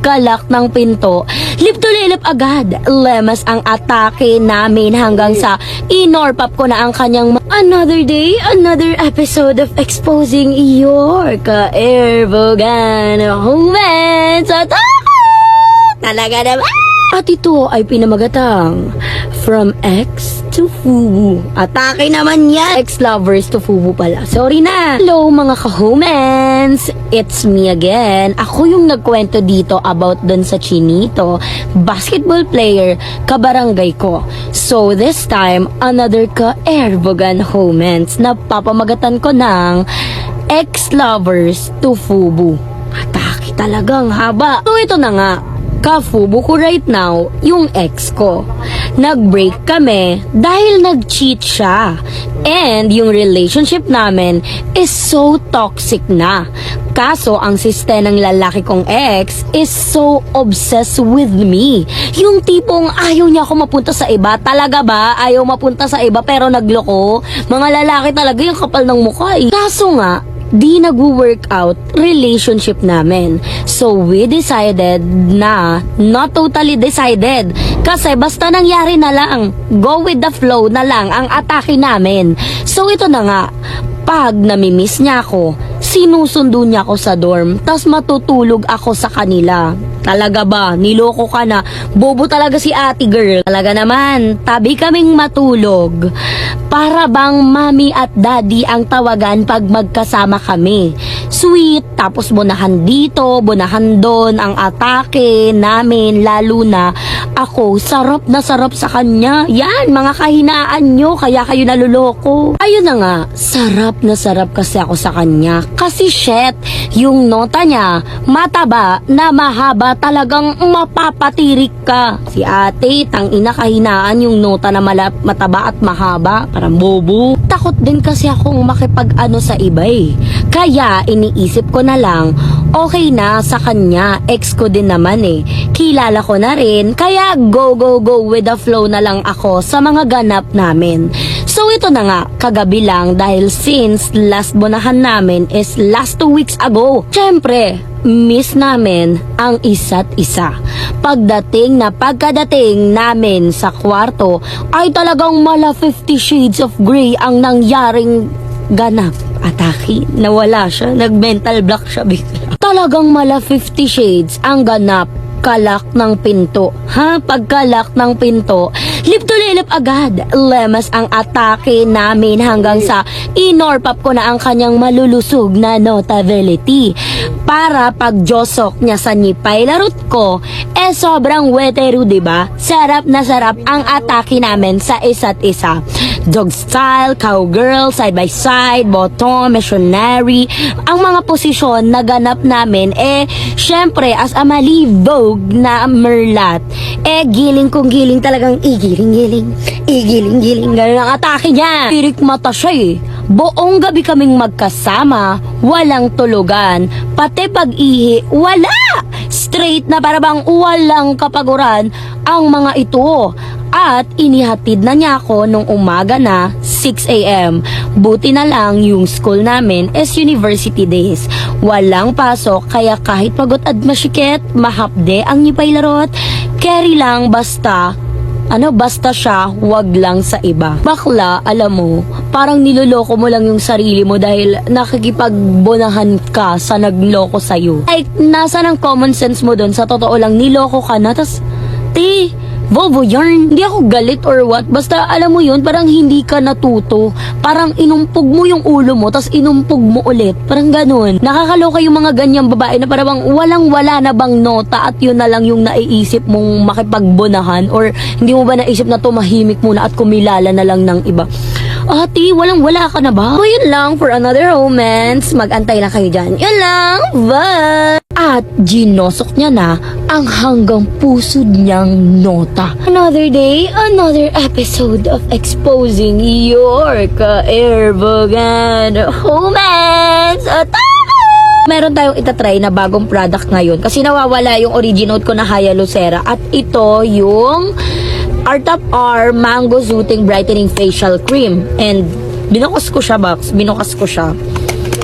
pagkalak ng pinto, lip to lip agad. Lemas ang atake namin hanggang sa inorpap ko na ang kanyang another day, another episode of exposing your ka-erbogan humans. Talaga naman! At ito ay pinamagatang from ex to FUBU. Atake naman yan! Ex-lovers to FUBU pala. Sorry na! Hello mga ka-humans! It's me again. Ako yung nagkwento dito about dun sa chinito, basketball player, kabarangay ko. So this time, another ka-erbogan humans na papamagatan ko ng ex-lovers to FUBU. Atake talagang haba. So ito na nga. Ka-FUBU ko right now, yung ex ko. Nag-break kami dahil nag-cheat siya. And yung relationship namin is so toxic na. Kaso ang siste ng lalaki kong ex is so obsessed with me. Yung tipong ayaw niya ako mapunta sa iba. Talaga ba? Ayaw mapunta sa iba pero nagloko? Mga lalaki talaga yung kapal ng mukha eh. Kaso nga, di nag-workout relationship namin. So we decided na, not totally decided, kasi basta nangyari na lang, go with the flow na lang ang atake namin. So ito na nga, pag namimiss niya ako, sinusundo niya ako sa dorm, tas matutulog ako sa kanila. Talaga ba? Niloko ka na. Bobo talaga si ate girl. Talaga naman, tabi kaming matulog. Para bang mami at daddy ang tawagan pag magkasama kami. Sweet, tapos bunahan dito, bunahan doon, ang atake namin, lalo na ako, sarap na sarap sa kanya. Yan, mga kahinaan nyo, kaya kayo naluloko. Ayun na nga, sarap na sarap kasi ako sa kanya. Kasi shit, yung nota niya, mataba na mahaba, talagang mapapatirik ka. Si ate, tangina kahinaan yung nota na mataba at mahaba, parang bobo. Takot din kasi akong makipag-ano sa iba eh. Kaya iniisip ko na lang, okay na sa kanya, ex ko din naman eh. Kilala ko na rin, kaya go with the flow na lang ako sa mga ganap namin. So ito na nga, kagabi lang dahil since last bonahan namin is last 2 weeks ago. Syempre, miss namin ang isa't isa. Pagkadating namin sa kwarto, ay talagang mala 50 shades of gray ang nangyaring ganap. Atake, nawala siya, nag-mental block siya bigla. Talagang mala 50 shades ang ganap. Kalak ng pinto. Pagkalak ng pinto, lip to lip agad. Lemas ang atake namin hanggang sa inorpap ko na ang kanyang malulusog na notability. Para pag josok niya sa nipay larot ko, sobrang wetero, diba? Sarap na sarap ang atake namin sa isa't isa. Dog style, cowgirl, side by side, bottom, missionary. Ang mga posisyon na ganap namin, syempre, as a malibog na merlat, giling kong giling talagang igiling-giling, ganun ang atake niya. Pirik mata siya eh. Buong gabi kaming magkasama, walang tulugan, pati pag-ihi, wala! Straight na para bang walang kapaguran ang mga ito. At inihatid na niya ako nung umaga na 6 a.m. Buti na lang yung school namin is university days. Walang pasok kaya kahit pagod at masikip, mahapde ang nipay larot. Carry lang basta siya, wag lang sa iba. Bakla, alam mo, parang niloloko mo lang yung sarili mo dahil nakikipagbonahan ka sa nagloko sa'yo. Like, nasa ng common sense mo dun, sa totoo lang, niloko ka na, tas, bobo yarn, hindi ako galit or what, basta alam mo yun, parang hindi ka natuto, parang inumpog mo yung ulo mo, tas inumpog mo ulit, parang ganun. Nakakaloka yung mga ganyang babae na parang walang-wala na bang nota at yun na lang yung naiisip mong makipagbonahan, or hindi mo ba naisip na tumahimik muna at kumilala na lang ng iba. Ate, walang-wala ka na ba? So yun lang for another romance, mag-antay lang kayo dyan. Yun lang, bye! At ginosok niya na ang hanggang puso niyang nota. Another day, another episode of exposing your ka-erbogan humans. Meron tayong itatry na bagong product ngayon kasi nawawala yung original ko na Hyalocera at ito yung Art of R Mango Zooting Brightening Facial Cream. And binukas ko siya, binukas ko siya.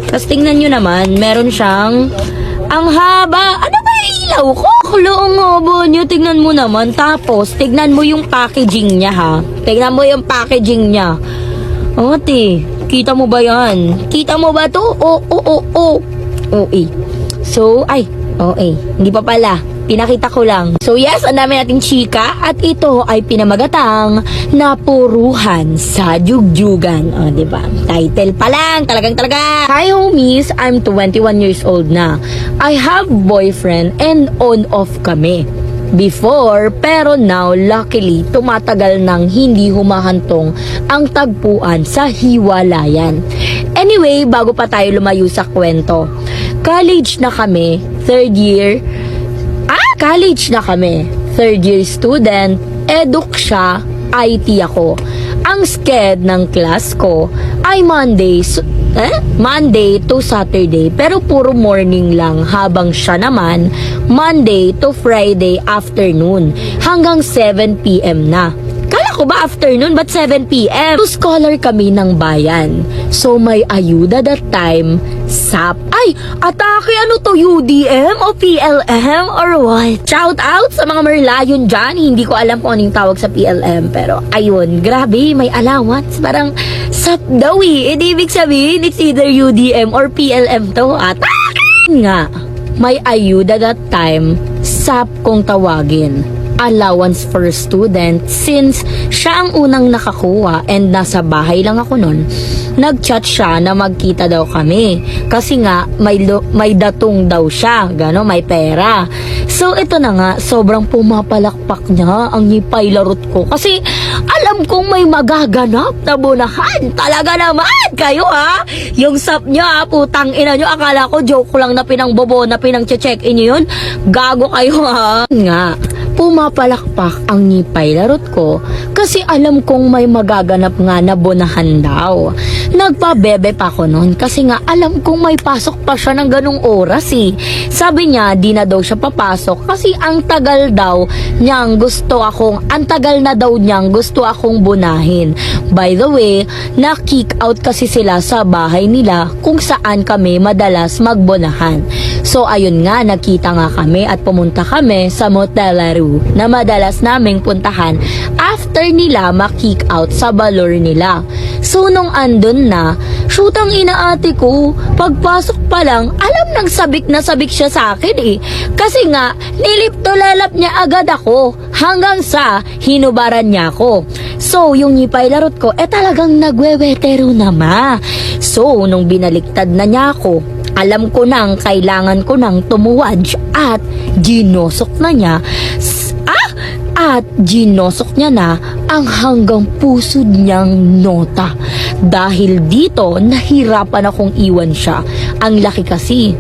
Tapos tingnan nyo naman, meron siyang ang haba. Ano ba yung ilaw ko. Kala ang haba niya, tignan mo naman. Tapos, tignan mo yung packaging niya ha. Tignan mo yung packaging niya. Ate, kita mo ba yan? Kita mo ba to? Oo eh. So, hindi pa pala. Pinakita ko lang. So yes, ang dami nating chika at ito ay pinamagatang Napuruhan sa Jugjugan. O, diba? Title pa lang. Talaga. Hi homies, I'm 21 years old na. I have boyfriend and on-off kami. Before, pero now, luckily, tumatagal nang hindi humahantong ang tagpuan sa hiwalayan. Anyway, bago pa tayo lumayo sa kwento, college na kami, third year student, eduk siya, IT ako. Ang sked ng class ko ay Monday to Saturday, pero puro morning lang, habang siya naman Monday to Friday afternoon hanggang 7 PM na. Kala ko ba afternoon, but 7 PM? So, scholar kami ng bayan. So, may ayuda that time, SAP. Ay, atake, ano to, UDM o PLM or what? Shout out sa mga Merlion dyan. Hindi ko alam kung anong tawag sa PLM, pero ayun, grabe, may allowance. Parang SAP daw eh. Ibig sabihin, it's either UDM or PLM to. Atake! Nga, may ayuda that time, SAP kung tawagin. Allowance for student, since siya ang unang nakakuha and nasa bahay lang ako nun. Nag-chat siya na magkita daw kami kasi nga may datong daw siya, may pera. So ito na nga, sobrang pumapalakpak niya ang ngipay larot ko kasi alam kong may magaganap na bonahan. Talaga naman kayo ha, yung sap niya, putang ina nyo, akala ko joke lang na pinangbobo na pinang-check-in nyo yun. Gago kayo ha. Nga, pumapalakpak ang ngipay larot ko kasi alam kong may magaganap nga na bonahan daw. Nagpabebe pa ako nun kasi nga alam kong may pasok pa siya ng ganung oras eh. Sabi niya di na daw siya papasok kasi ang tagal na daw niyang gusto akong bunahin. By the way, na-kick out kasi sila sa bahay nila kung saan kami madalas magbonahan. So ayun nga, nakita nga kami at pumunta kami sa Motelaru na madalas naming puntahan after nila ma-kick out sa balor nila. So nung andun na, shoot ang inaate ko, pagpasok pa lang, alam nang sabik na sabik siya sa akin eh. Kasi nga, nilip-tulalap niya agad ako hanggang sa hinubaran niya ako. So, yung ngipay larot ko, talagang nagwewetero na ma. So, nung binaliktad na niya ako, alam ko nang kailangan ko nang tumuwad at ginosok niya na ang hanggang pusod niyang nota. Dahil dito, nahirapan akong iwan siya. Ang laki kasi.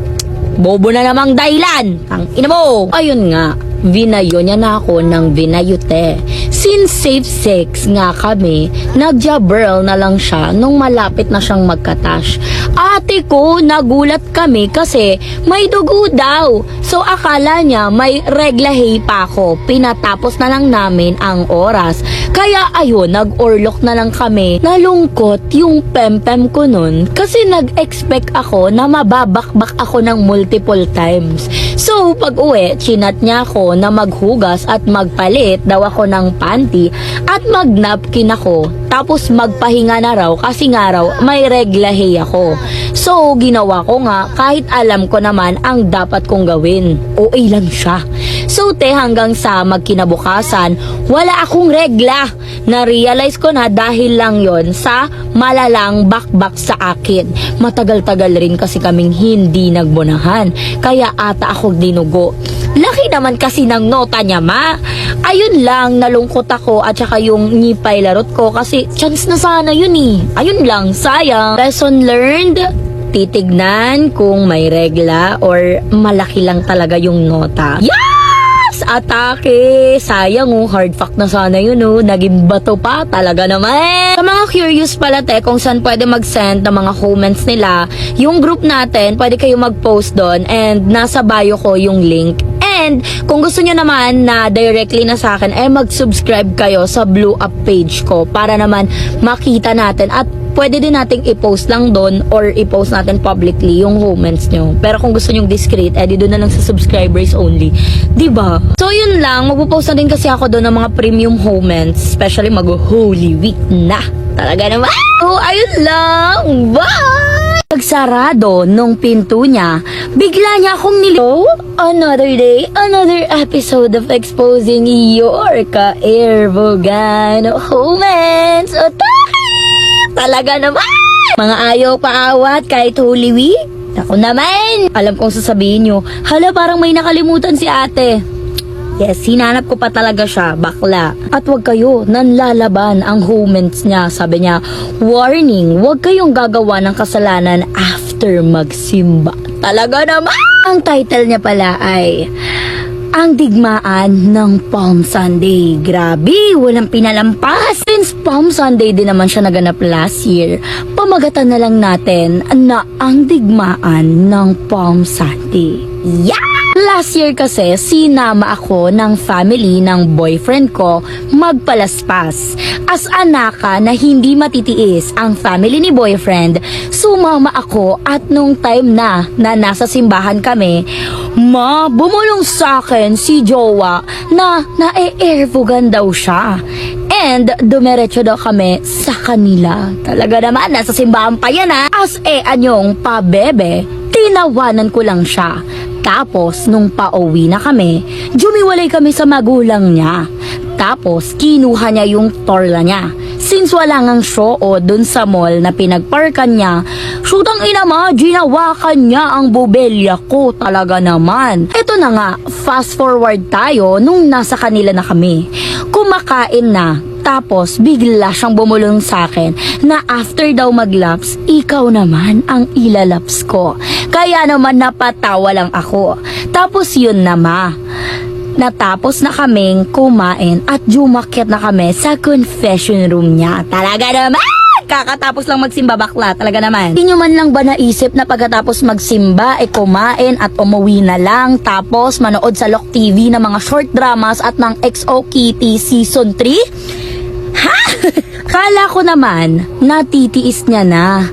Bobo na namang dahilan. Ang ina mo. Ayun nga, vinayo niya na ako ng vinayute. Since safe sex nga kami, nagjabril na lang siya nung malapit na siyang magkatash. Ate ko, nagulat kami kasi may dugo daw. So akala niya may reglahe pa ako. Pinatapos na lang namin ang oras. Kaya ayun, nag-orlok na lang kami. Nalungkot yung pempem ko nun kasi nag-expect ako na mababakbak ako ng multiple times. So pag uwi, chinat niya ako na maghugas at magpalit daw ako ng panty at magnapkin ako. Tapos magpahinga na raw kasi nga raw may reglahe ako. So ginawa ko nga kahit alam ko naman ang dapat kong gawin. OA lang siya. So hanggang sa magkinabukasan, wala akong regla. Na-realize ko na dahil lang yon sa malalang bakbak sa akin. Matagal-tagal rin kasi kaming hindi nagbonahan. Kaya ata ako dinugo. Laki naman kasi ng nota niya, ma. Ayun lang, nalungkot ako at saka yung ngipay larot ko kasi chance na sana yun eh. Ayun lang, sayang. Lesson learned, titignan kung may regla or malaki lang talaga yung nota. Yes! Atake! Sayang hard fact na sana yun naging bato pa, talaga naman. Sa mga curious pala kung saan pwede mag-send ng mga comments nila, yung group natin, pwede kayo mag-post doon and nasa bio ko yung link. And kung gusto nyo naman na directly na sa akin, mag-subscribe kayo sa Blue Up page ko para naman makita natin at pwede din nating i-post lang doon or i-post natin publicly yung comments nyo. Pero kung gusto nyong discreet, edi doon na lang sa subscribers only. Diba? So yun lang, magpo-post na din kasi ako doon ng mga premium comments, especially mag-Holy Week na. Talaga naman. So ayun lang. Bye! Pagsarado nung pinto niya, bigla niya akong nilo. Another day, another episode of exposing your ka-airbogan comments. Talaga naman! Mga ayaw paawat kahit Holy Week. Ako naman! Alam kong sasabihin nyo, hala parang may nakalimutan si ate. Yes, hinanap ko pa talaga siya, bakla. At wag kayo, nanlalaban ang comments niya. Sabi niya, warning, wag kayong gagawa ng kasalanan after magsimba. Talaga naman! Ang title niya pala ay Ang Digmaan ng Palm Sunday. Grabe, walang pinalampas. Since Palm Sunday din naman siya naganap last year, pamagatan na lang natin na Ang Digmaan ng Palm Sunday. Yeah! Last year kasi, sinama ako ng family ng boyfriend ko magpalaspas. As anaka na hindi matitiis ang family ni boyfriend, sumama ako at nung time na nasa simbahan kami, bumulong sa akin si jowa na na-airvogan daw siya. And dumiretso daw kami sa kanila. Talaga naman, nasa simbahan pa yan ha. As anyong pabebe, tinawanan ko lang siya. Tapos, nung pauwi na kami, jumiwalay kami sa magulang niya. Tapos, kinuha niya yung torla niya. Since wala ngang show dun sa mall na pinagparkan niya, shootang ina mo, ginawakan niya ang bubelya ko. Talaga naman. Ito na nga, fast forward tayo nung nasa kanila na kami. Kumakain na. Tapos, bigla siyang bumulong sa akin na after daw maglaps, ikaw naman ang ilalaps ko. Kaya naman napatawa lang ako. Tapos yun na natapos na kaming kumain at jumakyat na kami sa confession room niya. Talaga naman! Kakatapos lang magsimba bakla, talaga naman. Hindi nyo man lang ba naisip na pagkatapos magsimba, kumain at umuwi na lang, tapos manood sa Lock TV ng mga short dramas at ng XO Kitty Season 3? Ha? Kala ko naman, natitiis niya na.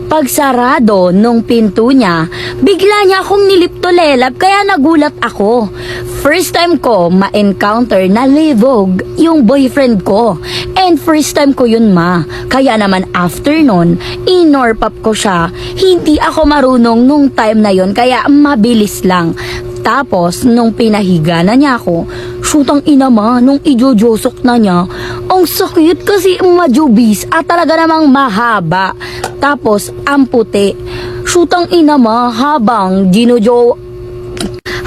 Pagsarado nung pinto niya, bigla niya akong niliptolelab kaya nagulat ako. First time ko ma-encounter na libog yung boyfriend ko. And first time ko yun Kaya naman after nun, inorpap ko siya. Hindi ako marunong nung time na yun kaya mabilis lang. Tapos, nung pinahiga na niya ako, shootang ina nung ijojosok na niya, ang sakit kasi majubis at talaga namang mahaba. Tapos, ang puti. Shootang ina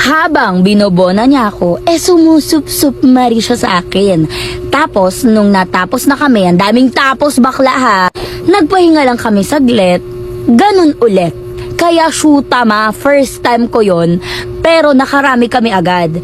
habang binobona niya ako, sumusup-sup mari siya sa akin. Tapos, nung natapos na kami, ang daming tapos bakla ha, nagpahinga lang kami saglit, ganun ulit. Kaya shoota first time ko yon, pero nakarami kami agad.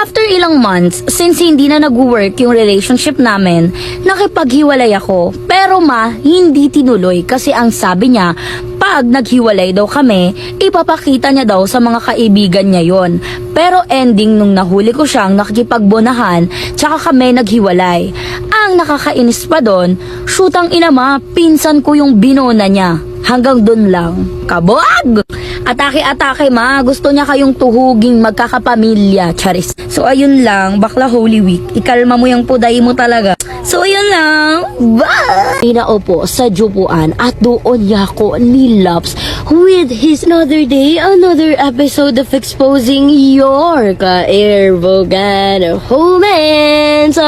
After ilang months, since hindi na nag-work yung relationship namin, nakipaghiwalay ako. Pero hindi tinuloy kasi ang sabi niya, pag naghiwalay daw kami, ipapakita niya daw sa mga kaibigan niya yon. Pero ending nung nahuli ko siyang nakikipagbonahan, tsaka kami naghiwalay. Ang nakakainis pa doon, shootang ina pinsan ko yung binona niya. Hanggang dun lang. Kabuag! Atake-atake gusto niya kayong tuhuging magkakapamilya. Charis. So ayun lang, bakla Holy Week. Ikalma mo yung puday mo talaga. So ayun lang. Bye! Pinaupo sa jupuan at doon niya ako nilaps with his another day, another episode of exposing your ka-airbogan comments.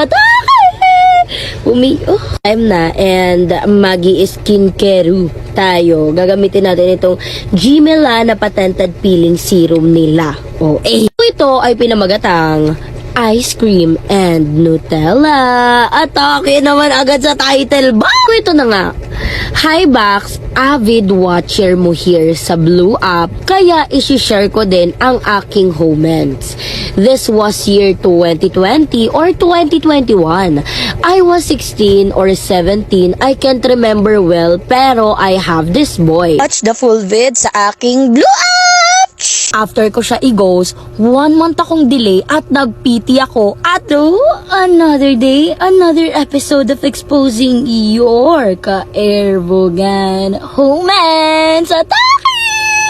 Time na and magi-skincare tayo. Gagamitin natin itong Gimela na patented peeling serum nila. Ito ay pinamagatang ice cream and Nutella. Atake naman agad sa title. Ito na nga. Hi Bax, avid watcher mo here sa Blue App, kaya isi-share ko din ang aking comments. This was year 2020 or 2021. I was 16 or 17, I can't remember well, pero I have this boy. Watch the full vid sa aking Blue App! After ko siya i-ghost, 1 month akong delay at nag-PT ako. At another day, another episode of exposing your ka-erbogan humans atake!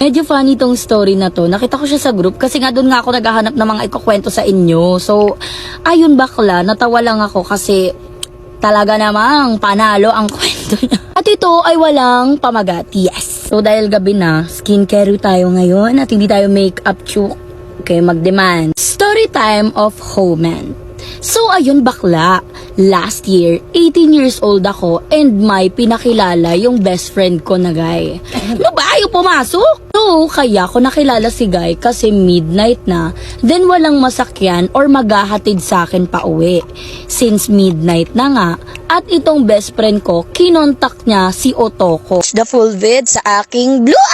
Medyo funny tong story na to. Nakita ko siya sa group kasi nga doon nga ako naghahanap ng mga ikukwento sa inyo. So, ayun bakla, natawa lang ako kasi talaga namang panalo ang kwento niya. At ito ay walang pamagat. Yes. So dahil gabi na, skincare tayo ngayon at hindi tayo makeup chuk. Okay, mag-demand. Story time of Homan. So ayun bakla, last year, 18 years old ako and may pinakilala yung best friend ko na guy. Ano ba? Ayaw pumasok? So, kaya ko nakilala si guy kasi midnight na, then walang masakyan or maghahatid sa akin pa uwi. Since midnight na nga, at itong best friend ko, kinontak niya si Otoko. The full vid sa aking blue